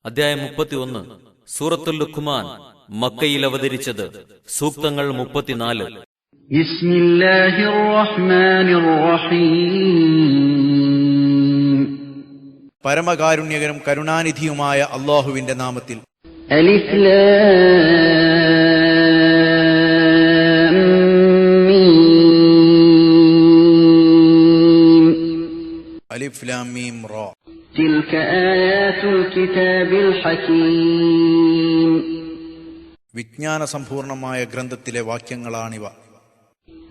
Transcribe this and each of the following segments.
അധ്യായം 31. സൂറത്തുൽ ലുഖ്മാൻ. മക്കയിൽ അവതരിച്ചത്. സൂക്തങ്ങൾ 34. ബിസ്മില്ലാഹിർ റഹ്മാനിർ റഹീം. പരമകാരുണ്യകനും കരുണാനിധിയുമായ അല്ലാഹുവിന്റെ നാമത്തിൽ. അലിഫ് ലാം മീം. അലിഫ് ലാം മീം റാ. തിൽക ആയാതുൽ കിതാബിൽ ഹകീം. വിജ്ഞാന സമ്പൂർണമായ ഗ്രന്ഥത്തിലെ വാക്യങ്ങളാണിവ.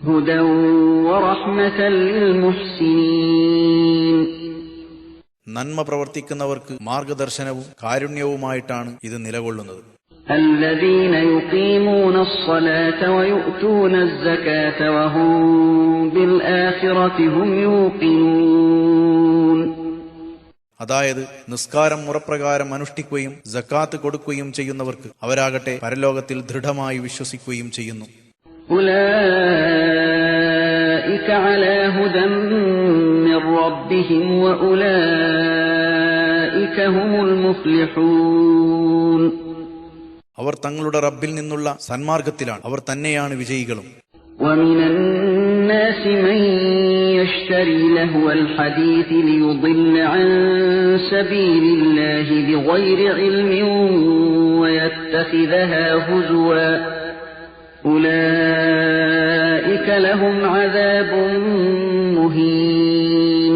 ഹുദൻ വറഹ്മതൻ ലിൽ മുഹ്സിനീൻ. നന്മ പ്രവർത്തിക്കുന്നവർക്ക് മാർഗദർശനവും കാരുണ്യവുമായിട്ടാണ് ഇത് നിലകൊള്ളുന്നത്. الذين يقيمون الصلاة ويؤتون الزكاة وهم بالآخرة هم يوقنون. അതായത് നിസ്കാരം മുറപ്രകാരം അനുഷ്ഠിക്കുകയും സക്കാത്ത് കൊടുക്കുകയും ചെയ്യുന്നവർക്ക് അവരാകട്ടെ പരലോകത്തിൽ ദൃഢമായി വിശ്വസിക്കുകയും ചെയ്യുന്നു. ഉലൈക അലാ ഹുദൻ മിർ റബ്ബിഹിം വഉലൈക ഹുമുൽ മുഫ്ലിഹൂൻ. അവർ തങ്ങളുടെ റബ്ബിൽ നിന്നുള്ള സന്മാർഗത്തിലാണ്, അവർ തന്നെയാണ് വിജയികളും. ومن الناس من يشتري لهو الحديث ليضل عن سبيل الله بغير علم ويتخذها هزوا أولئك لهم عذاب مهين.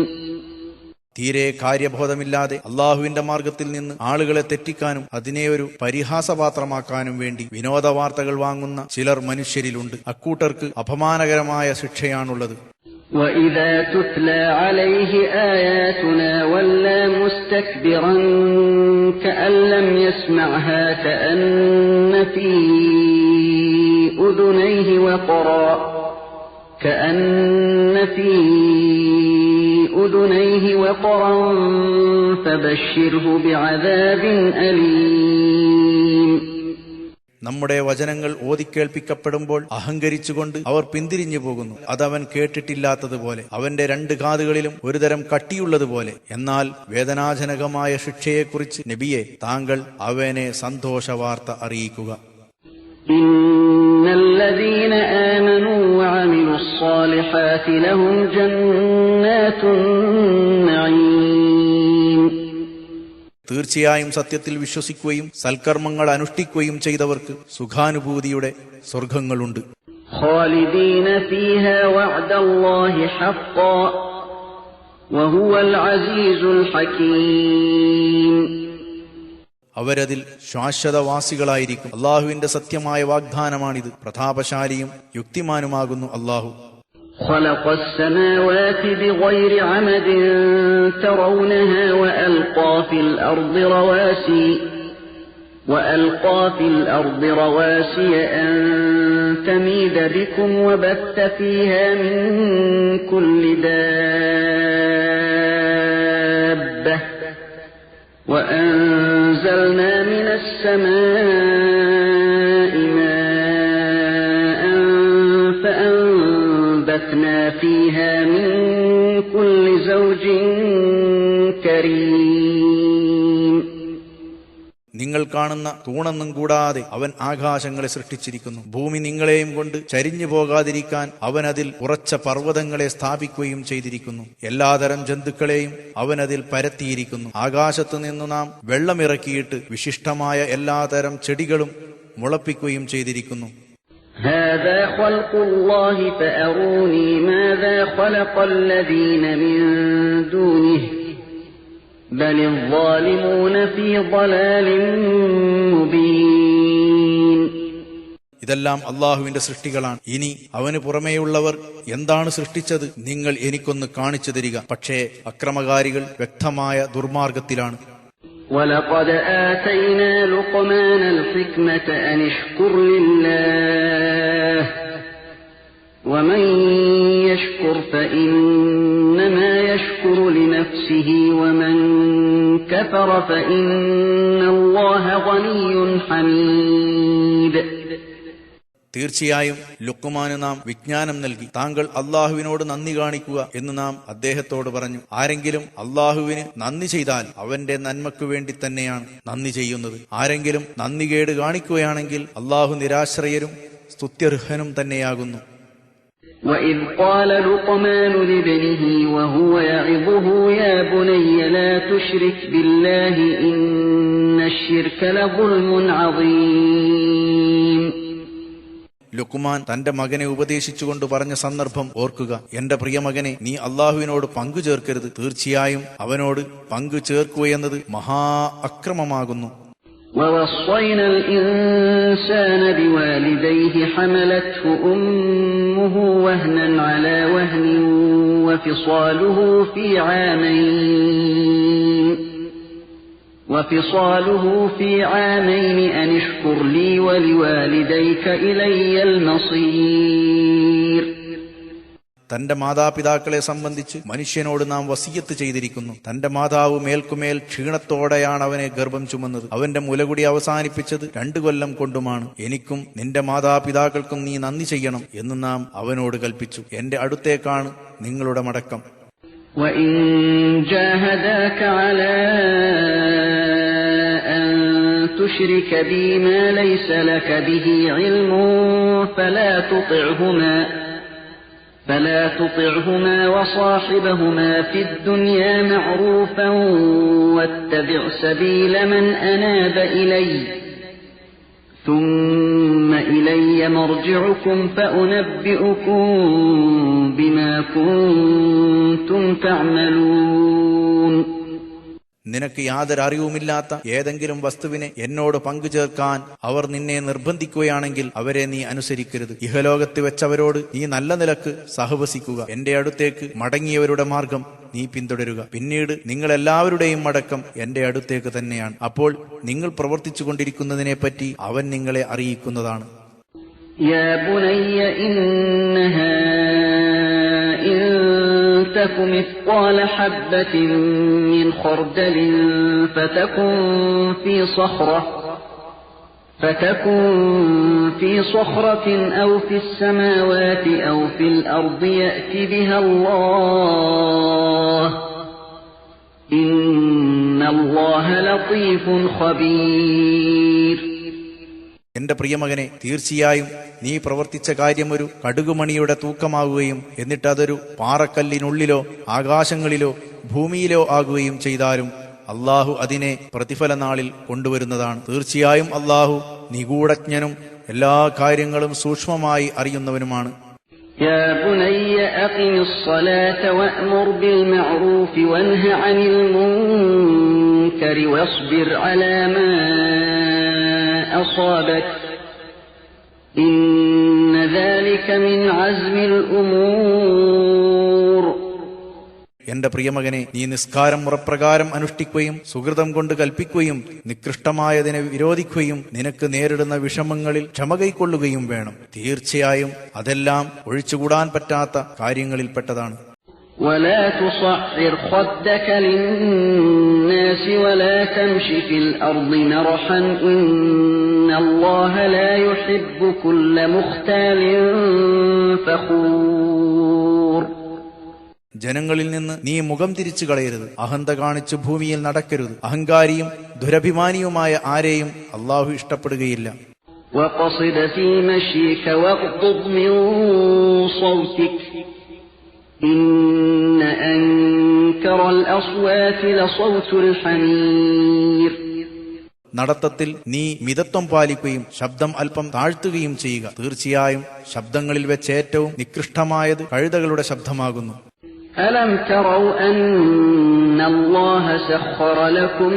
തീരെ കാര്യബോധമില്ലാതെ അള്ളാഹുവിന്റെ മാർഗത്തിൽ നിന്ന് ആളുകളെ തെറ്റിക്കാനും അതിനെ ഒരു പരിഹാസപാത്രമാക്കാനും വേണ്ടി വിനോദ വാർത്തകൾ വാങ്ങുന്ന ചിലർ മനുഷ്യരിലുണ്ട്. അക്കൂട്ടർക്ക് അപമാനകരമായ ശിക്ഷയാണുള്ളത്. وَإِذَا تُتْلَى عَلَيْهِ آيَاتُنَا وَلَّى مُسْتَكْبِرًا كَأَن لَّمْ يَسْمَعْهَا كَأَنَّ فِي أُذُنَيْهِ وَقْرًا فَبَشِّرْهُ بِعَذَابٍ أَلِيمٍ. നമ്മുടെ വചനങ്ങൾ ഓതിക്കേൾപ്പിക്കപ്പെടുമ്പോൾ അഹങ്കരിച്ചുകൊണ്ട് അവർ പിന്തിരിഞ്ഞു പോകുന്നു. അതവൻ കേട്ടിട്ടില്ലാത്തതുപോലെ, അവന്റെ രണ്ട് കാതുകളിലും ഒരുതരം കട്ടിയുള്ളതുപോലെ. എന്നാൽ വേദനാജനകമായ ശിക്ഷയെക്കുറിച്ച് നബിയെ താങ്കൾ അവനെ സന്തോഷവാർത്ത അറിയിക്കുക. ഇന്നല്ലദീന ആമനൂ വഅമിലുസ് സ്വാലിഹാതി ലഹും ജന്നാത്തുൻ നഈം. തീർച്ചയായും സത്യത്തിൽ വിശ്വസിക്കുകയും സൽക്കർമ്മങ്ങൾ അനുഷ്ഠിക്കുകയും ചെയ്തവർക്ക് സുഖാനുഭൂതിയുടെ സ്വർഗ്ഗങ്ങളുണ്ട്. ഖാലിദീന ഫീഹാ വഅദല്ലാഹി ഹഖ്ഖാ വഹുവൽ അസീസുൽ ഹകീം. അവരതിൽ ശാശ്വതവാസികളായിരിക്കും. അള്ളാഹുവിന്റെ സത്യമായ വാഗ്ദാനമാണിത്. പ്രതാപശാലിയും യുക്തിമാനുമാകുന്നു അള്ളാഹു. خلق السماوات بغير عمد ترونها وألقى في الأرض رواسي أن تميد بكم وبث فيها من كل دابة وأنزلنا من السماء ماء فأنبتنا فيها من كل زوج كريم. നിങ്ങൾ കാണുന്ന തൂണൊന്നും കൂടാതെ അവൻ ആകാശങ്ങളെ സൃഷ്ടിച്ചിരിക്കുന്നു. ഭൂമി നിങ്ങളെയും കൊണ്ട് ചരിഞ്ഞു പോകാതിരിക്കാൻ അവൻ അതിൽ ഉറച്ച പർവ്വതങ്ങളെ സ്ഥാപിക്കുകയും ചെയ്തിരിക്കുന്നു. എല്ലാതരം ജന്തുക്കളെയും അവൻ അതിൽ പരത്തിയിരിക്കുന്നു. ആകാശത്തു നിന്നു നാം വെള്ളമിറക്കിയിട്ട് വിശിഷ്ടമായ എല്ലാതരം ചെടികളും മുളപ്പിക്കുകയും ചെയ്തിരിക്കുന്നു. هذا خلق الله فأروني ماذا خلق الذين من دونه بل الظالمون في ضلال مبين. ഇതെല്ലാം അള്ളാഹുവിന്റെ സൃഷ്ടികളാണ്. ഇനി അവന് പുറമേയുള്ളവർ എന്താണ് സൃഷ്ടിച്ചത്? നിങ്ങൾ എനിക്കൊന്ന് കാണിച്ചു തരിക. പക്ഷേ അക്രമകാരികൾ വ്യക്തമായ ദുർമാർഗത്തിലാണ്. وَلَقَدْ آتَيْنَا لُقْمَانَ الْحِكْمَةَ أَنِ اشْكُرْ لِلَّهِ وَمَنْ يَشْكُرْ فَإِنَّمَا يَشْكُرُ لِنَفْسِهِ وَمَنْ كَفَرَ فَإِنَّ اللَّهَ غَنِيٌّ حَمِيدٌ. തീർച്ചയായും ലുക്മാന് നാം വിജ്ഞാനം നൽകി. താങ്കൾ അള്ളാഹുവിനോട് നന്ദി കാണിക്കുക എന്ന് നാം അദ്ദേഹത്തോട് പറഞ്ഞു. ആരെങ്കിലും അള്ളാഹുവിന് നന്ദി ചെയ്താൽ അവന്റെ നന്മയ്ക്കു വേണ്ടി തന്നെയാണ് നന്ദി ചെയ്യുന്നത്. ആരെങ്കിലും നന്ദികേട് കാണിക്കുകയാണെങ്കിൽ അള്ളാഹു നിരാശ്രയരും സ്തുത്യർഹനും തന്നെയാകുന്നു. وَإِذْ قَالَ لُقْمَانُ لِابْنِهِ وَهُوَ يَعِظُهُ يَا بُنَيَّ لَا تُشْرِكْ بِاللَّهِ إِنَّ الشِّرْكَ لَظُلْمٌ عَظِيمٌ. ലുക്മാൻ തന്റെ മകനെ ഉപദേശിച്ചുകൊണ്ട് പറഞ്ഞ സന്ദർഭം ഓർക്കുക. എന്റെ പ്രിയമകനെ, നീ അള്ളാഹുവിനോട് പങ്കു ചേർക്കരുത്. തീർച്ചയായും അവനോട് പങ്കു ചേർക്കുകയെന്നത് മഹാ അക്രമമാകുന്നു. وَوَصَّيْنَا الْإِنسَانَ بِوَالِدَيْهِ حَمَلَتْهُ أُمُّهُ وَهْنًا عَلَى وَهْنٍ وَفِصَالُهُ فِي عَامَيْنِ أَنِ اشْكُرْ لِي وَلِوَالِدَيْكَ إِلَيَّ الْمَصِيرُ. തന്റെ മാതാപിതാക്കളെ സംബന്ധിച്ച് മനുഷ്യനോട് നാം വസിയത്ത് ചെയ്തിരിക്കുന്നു. തന്റെ മാതാവ് മേൽക്കുമേൽ ക്ഷീണത്തോടെയാണ് അവനെ ഗർഭം ചുമന്നത്. അവന്റെ മുലകുടി അവസാനിപ്പിച്ചത് 2 കൊല്ലം കൊണ്ടുമാണ്. എനിക്കും നിന്റെ മാതാപിതാക്കൾക്കും നീ നന്ദി ചെയ്യണം എന്ന് നാം അവനോട് കൽപ്പിച്ചു. എന്റെ അടുത്തേക്കാണ് നിങ്ങളുടെ മടക്കം. وَإِن جَاهَدَاكَ عَلَىٰ أَن تُشْرِكَ بِي مَا لَيْسَ لَكَ بِهِ عِلْمٌ فلا تطعهما وصاحبهما في الدنيا معروفا واتبع سبيل من أناب إلي ثم إلي مرجعكم فأنبئكم بما كنتم تعملون. നിനക്ക് യാതൊരു അറിവുമില്ലാത്ത ഏതെങ്കിലും വസ്തുവിനെ എന്നോട് പങ്കു ചേർക്കാൻ അവർ നിന്നെ നിർബന്ധിക്കുകയാണെങ്കിൽ അവരെ നീ അനുസരിക്കരുത്. ഇഹലോകത്ത് വെച്ചവരോട് നീ നല്ല നിലക്ക് സഹവസിക്കുക. എന്റെ അടുത്തേക്ക് മടങ്ങിയവരുടെ മാർഗം നീ പിന്തുടരുക. പിന്നീട് നിങ്ങളെല്ലാവരുടെയും മടക്കം എന്റെ അടുത്തേക്ക് തന്നെയാണ്. അപ്പോൾ നിങ്ങൾ പ്രവർത്തിച്ചു കൊണ്ടിരിക്കുന്നതിനെപ്പറ്റി അവൻ നിങ്ങളെ അറിയിക്കുന്നതാണ്. يا بني إنها إن تك مثقال حبة من خردل فتكن في صخرة أو في السماوات أو في الأرض يأت بها الله إن الله لطيف خبير. എന്റെ പ്രിയമകനെ, തീർച്ചയായും നീ പ്രവർത്തിച്ച കാര്യം ഒരു കടുകുമണിയുടെ തൂക്കമാകുകയും എന്നിട്ട് അതൊരു പാറക്കല്ലിനുള്ളിലോ ആകാശങ്ങളിലോ ഭൂമിയിലോ ആകുകയും ചെയ്താലും അള്ളാഹു അതിനെ പ്രതിഫല നാളിൽ കൊണ്ടുവരുന്നതാണ്. തീർച്ചയായും അള്ളാഹു നിഗൂഢജ്ഞനും എല്ലാ കാര്യങ്ങളും സൂക്ഷ്മമായി അറിയുന്നവനുമാണ്. يا بني أقم الصلاة وأمر بالمعروف وانه عن المنكر واصبر على ما أصابك إن ذلك من عزم الأمور. എന്റെ പ്രിയമകനെ, നീ നിസ്കാരം മുറപ്രകാരം അനുഷ്ഠിക്കുകയും സുഹൃതം കൊണ്ട് കൽപ്പിക്കുകയും നികൃഷ്ടമായതിനെ വിരോധിക്കുകയും നിനക്ക് നേരിടുന്ന വിഷമങ്ങളിൽ ക്ഷമ കൈക്കൊള്ളുകയും വേണം. തീർച്ചയായും അതെല്ലാം ഒഴിച്ചുകൂടാൻ പറ്റാത്ത കാര്യങ്ങളിൽപ്പെട്ടതാണ്. ولا تصعر خدك للناس ولا تمش في الأرض مرحا إن الله لا يحب كل مختال فخور. ജനങ്ങളിൽ നിന്ന് നീ മുഖം തിരിച്ചു കളയരുത്. അഹന്ത കാണിച്ച് ഭൂമിയിൽ നടക്കരുത്. അഹങ്കാരിയും ദുരഭിമാനിയുമായ ആരെയും അള്ളാഹു ഇഷ്ടപ്പെടുകയില്ല. وقصد في مشيك واغضض من صوتك إن أنكر الأصوات لصوت الحمير. നടത്തത്തിൽ നീ മിതത്വം പാലിക്കുകയും ശബ്ദം അല്പം താഴ്ത്തുകയും ചെയ്യുക. തീർച്ചയായും ശബ്ദങ്ങളിൽ വെച്ച് ഏറ്റവും നികൃഷ്ടമായത് കഴുതകളുടെ ശബ്ദമാകുന്നു. ألم تروا أن الله سخر لكم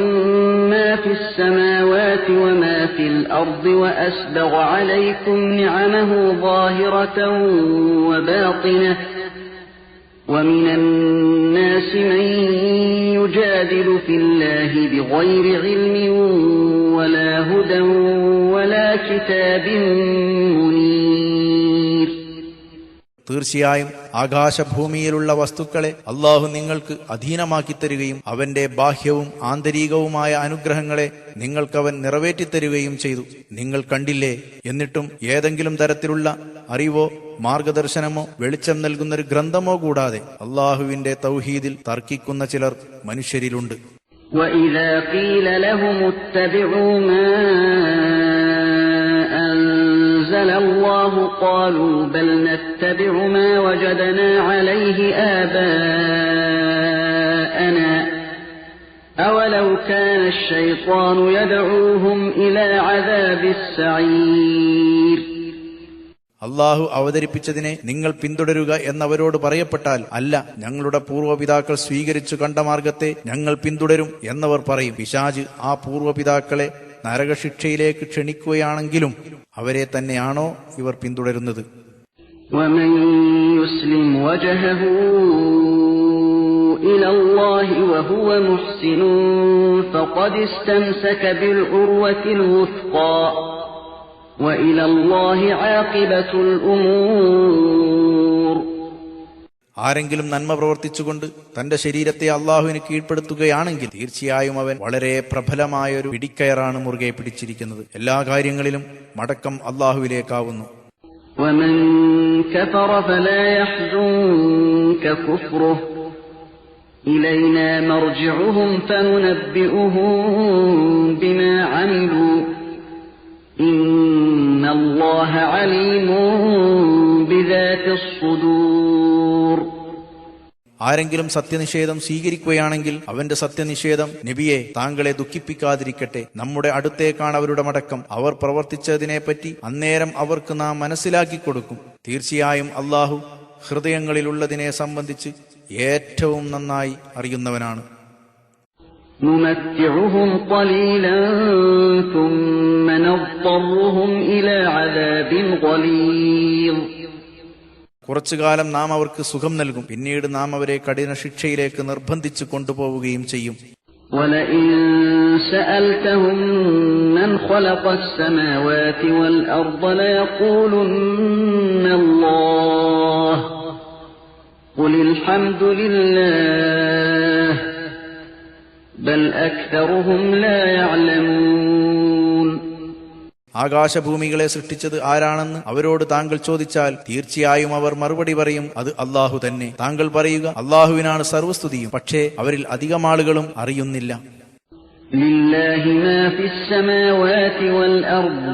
ما في السماوات وما في الأرض وأسبغ عليكم نعمه ظاهرة وباطنة ومن الناس من يجادل في الله بغير علم ولا هدى ولا كتاب منير. തീർച്ചയായും ആകാശഭൂമിയിലുള്ള വസ്തുക്കളെ അള്ളാഹു നിങ്ങൾക്ക് അധീനമാക്കി തരികയും അവന്റെ ബാഹ്യവും ആന്തരികവുമായ അനുഗ്രഹങ്ങളെ നിങ്ങൾക്കവൻ നിറവേറ്റിത്തരുകയും ചെയ്തു. നിങ്ങൾ കണ്ടില്ലേ? എന്നിട്ടും ഏതെങ്കിലും തരത്തിലുള്ള അറിവോ മാർഗദർശനമോ വെളിച്ചം നൽകുന്നൊരു ഗ്രന്ഥമോ കൂടാതെ അള്ളാഹുവിന്റെ തൗഹീദിൽ തർക്കിക്കുന്ന ചിലർ മനുഷ്യരിലുണ്ട്. وَإِذَا قِيلَ لَهُمُ اتَّبِعُوا مَا أَنزَلَ اللَّهُ قَالُوا بَلْ نَتَّبِعُ مَا وَجَدْنَا عَلَيْهِ آبَاءَنَا أَوَلَوْ كَانَ الشَّيْطَانُ يَدْعُوهُمْ إِلَى عَذَابِ السَّعِيرِ. അള്ളാഹു അവതരിപ്പിച്ചതിനെ നിങ്ങൾ പിന്തുടരുക എന്നവരോട് പറയപ്പെട്ടാൽ, അല്ല, ഞങ്ങളുടെ പൂർവ്വപിതാക്കൾ സ്വീകരിച്ചു കണ്ട മാർഗത്തെ ഞങ്ങൾ പിന്തുടരും എന്നവർ പറയും. പിശാച് ആ പൂർവ്വപിതാക്കളെ നരകശിക്ഷയിലേക്ക് ക്ഷണിക്കുകയാണെങ്കിലും അവരെ തന്നെയാണോ ഇവർ പിന്തുടരുന്നത്? وَمَن يُسْلِمْ وَجْهَهُ إِلَى اللَّهِ وَهُوَ مُحْسِنٌ فَقَدِ اسْتَمْسَكَ بِالْعُرْوَةِ الْوُثْقَى وَإِلَى اللَّهِ عَاقِبَةُ الْأُمُورِ. ആരെങ്കിലും നന്മ പ്രവർത്തിച്ചുകൊണ്ട് തന്റെ ശരീരത്തെ അള്ളാഹുവിന് കീഴ്പ്പെടുത്തുകയാണെങ്കിൽ തീർച്ചയായും അവൻ വളരെ പ്രബലമായൊരു പിടിക്കയറാണ് മുറുകെ പിടിച്ചിരിക്കുന്നത്. എല്ലാ കാര്യങ്ങളിലും മടക്കം അള്ളാഹുവിലേക്കാവുന്നു. وَمَن كَفَرَ فَلَا يَحْزُنكَ كُفْرُهُ إِلَيْنَا مَرْجِعُهُمْ فَنُنَبِّئُهُم بِمَا عَمِلُوا إِنَّ اللَّهَ عَلِيمٌ بِذَاتِ الصُّدُورِ. ആരെങ്കിലും സത്യനിഷേധം സ്വീകരിക്കുകയാണെങ്കിൽ അവന്റെ സത്യനിഷേധം നബിയെ താങ്കളെ ദുഃഖിപ്പിക്കാതിരിക്കട്ടെ. നമ്മുടെ അടുത്തേക്കാണ് അവരുടെ മടക്കം. അവർ പ്രവർത്തിച്ചതിനെപ്പറ്റി അന്നേരം അവർക്ക് നാം മനസ്സിലാക്കി കൊടുക്കും. തീർച്ചയായും അള്ളാഹു ഹൃദയങ്ങളിലുള്ളതിനെ സംബന്ധിച്ച് ഏറ്റവും നന്നായി അറിയുന്നവനാണ്. نُمَتِّعُهُمْ قَلِيلًا ثُمَّ نَضْطَرُّهُمْ إِلَى عَذَابٍ غَلِيظٍ. കുറച്ചുകാലം നാം അവർക്ക് സുഖം നൽകും, പിന്നീട് നാം അവരെ കഠിന ശിക്ഷയിലേക്ക് നിർബന്ധിച്ചു കൊണ്ടുപോവുകയും ചെയ്യും. وَلَئِن سَأَلْتَهُم مَّنْ خَلَقَ السَّمَاوَاتِ وَالْأَرْضَ لَيَقُولُنَّ اللَّهُ قُلِ الْحَمْدُ لِلَّهِ بَلْ أَكْثَرُهُمْ لَا يَعْلَمُونَ. ആകാശഭൂമികളെ സൃഷ്ടിച്ചത് ആരാണെന്ന് അവരോട് താങ്കൾ ചോദിച്ചാൽ തീർച്ചയായും അവർ മറുപടി പറയും, അത് അള്ളാഹു തന്നെ. താങ്കൾ പറയുക, അള്ളാഹുവിനാണ് സർവസ്തുതിയും. പക്ഷേ അവരിൽ അധികം ആളുകളും അറിയുന്നില്ല. لِلَّهِ مَا فِي السَّمَاوَاتِ وَالْأَرْضِ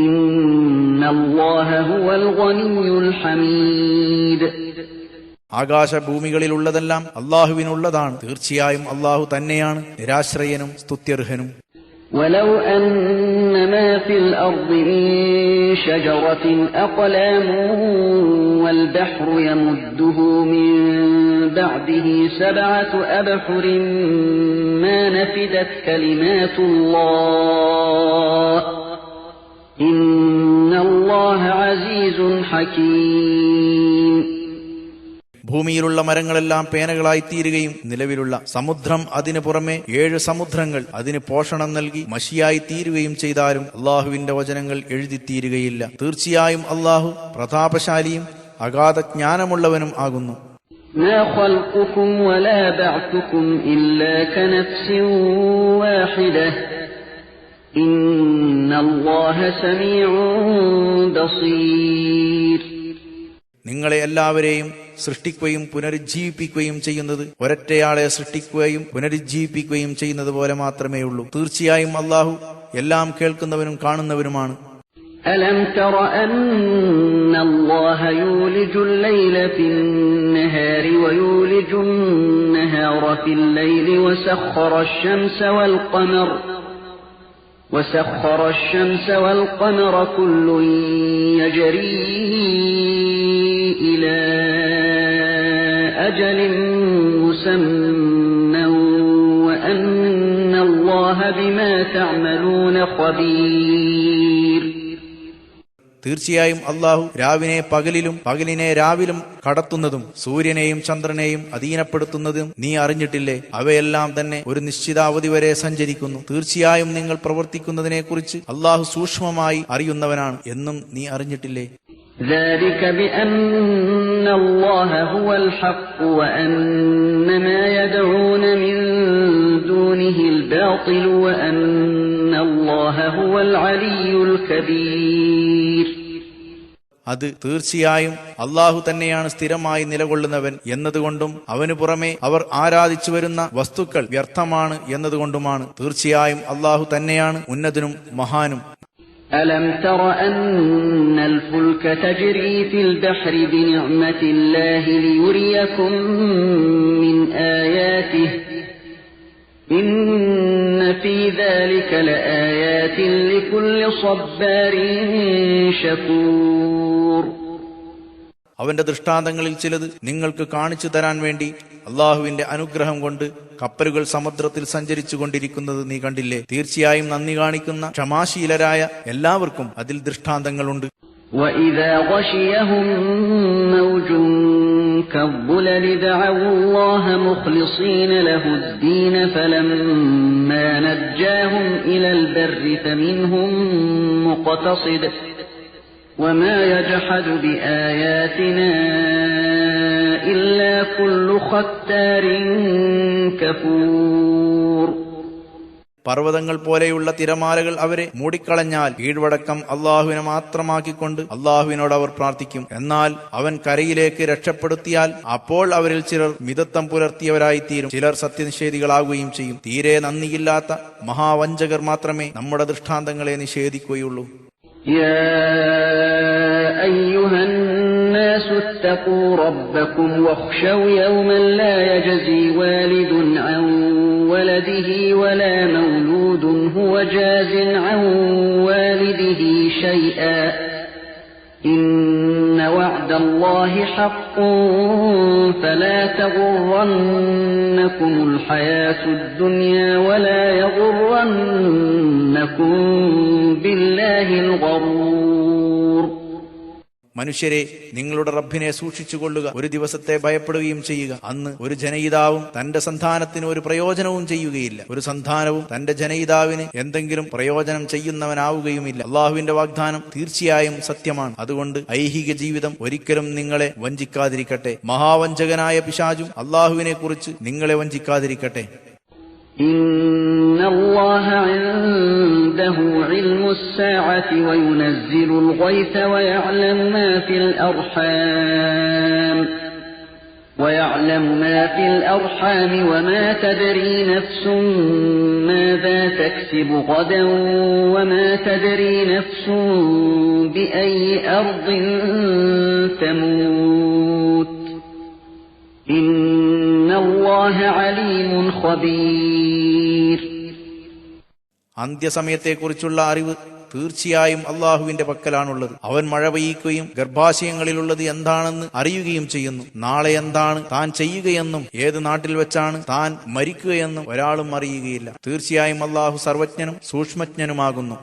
إِنَّ اللَّهَ هُوَ الْغَنِيُّ الْحَمِيدُ. ആകാശഭൂമികളിലുള്ളതെല്ലാം അള്ളാഹുവിനുള്ളതാണ്. തീർച്ചയായും അള്ളാഹു തന്നെയാണ് നിരാശ്രയനും സ്തുത്യർഹനും. وَلَوْ أَنَّ مَا فِي الْأَرْضِ مِن شَجَرَةٍ أَقْلَامٌ وَالْبَحْرُ يَمُدُّهُ مِن بَعْدِهِ 7 أَبْحُرٍ مَا نَفِدَتْ كَلِمَاتُ اللَّهِ إِنَّ اللَّهَ عَزِيزٌ حَكِيمٌ. ഭൂമിയിലുള്ള മരങ്ങളെല്ലാം പേനകളായി തീരുകയും നിലവിലുള്ള സമുദ്രം അതിനു പുറമെ 7 സമുദ്രങ്ങൾ അതിന് പോഷണം നൽകി മഷിയായി തീരുകയും ചെയ്താലും അള്ളാഹുവിന്റെ വചനങ്ങൾ എഴുതിത്തീരുകയില്ല. തീർച്ചയായും അള്ളാഹു പ്രതാപശാലിയും അഗാധ ജ്ഞാനമുള്ളവനും ആകുന്നു. مَا خَلْقُكُمْ وَلَا بَعْثُكُمْ إِلَّا كَنَفْسٍ وَاحِدَةٍ إِنَّ اللَّهَ سَمِيعٌ بَصِيرٌ. നിങ്ങളെ എല്ലാവരെയും സൃഷ്ടിക്കുകയും പുനരുജ്ജീവിപ്പിക്കുകയും ചെയ്യുന്നത് ഒരൊറ്റയാളെ സൃഷ്ടിക്കുകയും പുനരുജ്ജീവിപ്പിക്കുകയും ചെയ്യുന്നത് പോലെ മാത്രമേ ഉള്ളൂ. തീർച്ചയായും അള്ളാഹു എല്ലാം കേൾക്കുന്നവനും കാണുന്നവനുമാണ്. أَلَمْ تَرَ أَنَّ اللَّهَ يُولِجُ اللَّيْلَ فِي النَّهَارِ وَيُولِجُ النَّهَارَ فِي اللَّيْلِ وَسَخَّرَ الشَّمْسَ وَالْقَمَرَ كُلٌّ يَجْرِي إِلَى أَجَلٍ مُّسَمًّى وَأَنَّ اللَّهَ بِمَا تَعْمَلُونَ خَبِيرٌ. തീർച്ചയായും അള്ളാഹു രാവിനെ പകലിലും പകലിനെ രാവിലും കടത്തുന്നതും സൂര്യനെയും ചന്ദ്രനെയും അധീനപ്പെടുത്തുന്നതും നീ അറിഞ്ഞിട്ടില്ലേ? അവയെല്ലാം തന്നെ ഒരു നിശ്ചിതാവധി വരെ സഞ്ചരിക്കുന്നു. തീർച്ചയായും നിങ്ങൾ പ്രവർത്തിക്കുന്നതിനെക്കുറിച്ച് അള്ളാഹു സൂക്ഷ്മമായി അറിയുന്നവനാണ് എന്നും നീ അറിഞ്ഞിട്ടില്ലേ? ذلك بأن الله هو الحق وأن ما يدعون من دونه الباطل وأن الله هو العلي الكبير. അത് തീർച്ചയായും അള്ളാഹു തന്നെയാണ് സ്ഥിരമായി നിലകൊള്ളുന്നവൻ എന്നതുകൊണ്ടും അവനു പുറമെ അവർ ആരാധിച്ചു വരുന്ന വസ്തുക്കൾ വ്യർത്ഥമാണ് എന്നതുകൊണ്ടുമാണ്. തീർച്ചയായും അള്ളാഹു തന്നെയാണ് ഉന്നതനും മഹാനും. ألم تر أن الفلك تجري في البحر بنعمة الله ليريكم من آياته إن في ذلك لآيات لكل صبار شكور. അവന്റെ ദൃഷ്ടാന്തങ്ങളിൽ ചിലത് നിങ്ങൾക്ക് കാണിച്ചു തരാൻ വേണ്ടി അള്ളാഹുവിന്റെ അനുഗ്രഹം കൊണ്ട് കപ്പലുകൾ സമുദ്രത്തിൽ സഞ്ചരിച്ചു കൊണ്ടിരിക്കുന്നത് നീ കണ്ടില്ലേ? തീർച്ചയായും നന്ദി കാണിക്കുന്ന ക്ഷമാശീലരായ എല്ലാവർക്കും അതിൽ ദൃഷ്ടാന്തങ്ങളുണ്ട്. وَإِذَا غَشِيَهُم مَّوْجٌ كَالظُّلَلِ دَعَوُا اللَّهَ مُخْلِصِينَ لَهُ الدِّينَ فَلَمَّا نَجَّاهُمْ إِلَى الْبَرِّ فَمِنْهُم مُّقْتَصِدٌ وَمَا يَجْحَدُ بِآيَاتِنَا إِلَّا كُلُّ خَتَّارٍ كَفُورٍ. പർവ്വതങ്ങൾ പോലെയുള്ള തിരമാലകൾ അവരെ മൂടിക്കളഞ്ഞാൽ കീഴ്വടക്കം അള്ളാഹുവിനെ മാത്രമാക്കിക്കൊണ്ട് അള്ളാഹുവിനോട് അവർ പ്രാർത്ഥിക്കും. എന്നാൽ അവൻ കരയിലേക്ക് രക്ഷപ്പെടുത്തിയാൽ അപ്പോൾ അവരിൽ ചിലർ മിതത്വം പുലർത്തിയവരായിത്തീരും, ചിലർ സത്യനിഷേധികളാകുകയും ചെയ്യും. തീരെ നന്ദിയില്ലാത്ത മഹാവഞ്ചകർ മാത്രമേ നമ്മുടെ ദൃഷ്ടാന്തങ്ങളെ നിഷേധിക്കുകയുള്ളൂ. يا أيها الناس اتقوا ربكم واخشوا يوما لا يجزي والد عن ولده ولا مولود هو جاز عن والده شيئا إن وعد الله حق فلا تغرنكم الحياة الدنيا ولا يغرنكم بالله الغرور. മനുഷ്യരെ, നിങ്ങളുടെ റബ്ബിനെ സൂക്ഷിച്ചുകൊള്ളുക, ഒരു ദിവസത്തെ ഭയപ്പെടുകയും ചെയ്യുക. അന്ന് ഒരു ജനയിതാവും തന്റെ സന്താനത്തിന് ഒരു പ്രയോജനവും ചെയ്യുകയില്ല, ഒരു സന്താനവും തന്റെ ജനയിതാവിന് എന്തെങ്കിലും പ്രയോജനം ചെയ്യുന്നവനാവുകയുമില്ല. അള്ളാഹുവിന്റെ വാഗ്ദാനം തീർച്ചയായും സത്യമാണ്. അതുകൊണ്ട് ഐഹിക ജീവിതം ഒരിക്കലും നിങ്ങളെ വഞ്ചിക്കാതിരിക്കട്ടെ. മഹാവഞ്ചകനായ പിശാചും അള്ളാഹുവിനെ കുറിച്ച് നിങ്ങളെ വഞ്ചിക്കാതിരിക്കട്ടെ. إن الله عنده علم الساعة وينزل الغيث ويعلم ما في الأرحام وما تدري نفس ماذا تكسب غدا وما تدري نفس بأي أرض تموت إن الله عليم خبير. അന്ത്യസമയത്തെക്കുറിച്ചുള്ള അറിവ് തീർച്ചയായും അള്ളാഹുവിന്റെ പക്കലാണുള്ളത്. അവൻ മഴ പെയ്യിക്കുകയും ഗർഭാശയങ്ങളിലുള്ളത് എന്താണെന്ന് അറിയുകയും ചെയ്യുന്നു. നാളെ എന്താണ് താൻ ചെയ്യുകയെന്നും ഏത് നാട്ടിൽ വെച്ചാണ് താൻ മരിക്കുകയെന്നും ഒരാളും അറിയുകയില്ല. തീർച്ചയായും അള്ളാഹു സർവജ്ഞനും സൂക്ഷ്മജ്ഞനുമാകുന്നു.